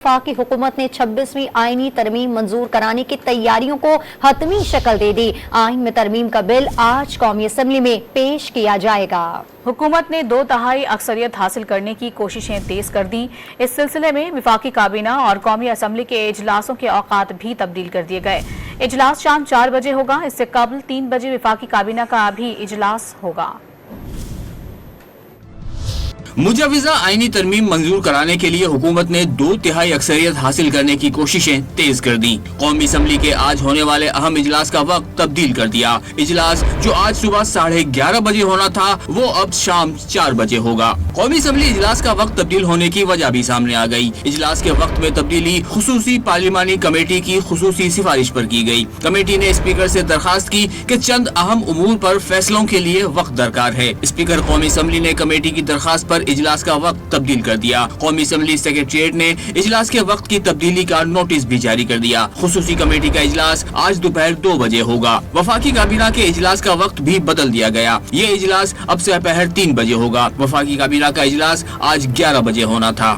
वफाकी हुकूमत ने 26वीं आईनी तरमीम मंजूर कराने की तैयारियों को हतमी शक्ल दे दी। आइन में तरमीम का बिल आज कौमी असम्बली में पेश किया जाएगा। हुकूमत ने 2/3 अक्सरियत हासिल करने की कोशिशें तेज कर दी। इस सिलसिले में वफाकी काबीना और कौमी असम्बली के इजलासों के औकात भी तब्दील कर दिए गए। इजलास शाम 4 बजे होगा। इससे कबल 3 बजे वफाकी काबीना का भी इजलास होगा। मुजव्वज़ा आईनी तरमीम मंजूर कराने के लिए हुकूमत ने 2/3 अक्सरियत हासिल करने की कोशिशें तेज कर दी। कौमी असम्बली के आज होने वाले अहम इजलास का वक्त तब्दील कर दिया। इजलास जो आज सुबह 11:30 बजे होना था वो अब शाम 4 बजे होगा। कौमी असम्बली इजलास का वक्त तब्दील होने की वजह भी सामने आ गई। इजलास के वक्त में तब्दीली खुसूसी पार्लिमानी कमेटी की खुसूसी सिफारिश पर की गई। कमेटी ने स्पीकर से दरखास्त की कि चंद अहम उमूर पर फैसलों के लिए वक्त दरकार है। स्पीकर कौमी असम्बली ने कमेटी की दरखास्त पर इजलास का वक्त तब्दील कर दिया। कौमी असम्बली सेक्रेटेरिएट ने इजलास के वक्त की तब्दीली का नोटिस भी जारी कर दिया। खुसूसी कमेटी का इजलास आज दोपहर 2 बजे होगा। वफाकी काबीना के इजलास का वक्त भी बदल दिया गया। ये इजलास अब दोपहर 3 बजे होगा। वफाकी काबीना का इजलास आज 11 बजे होना था।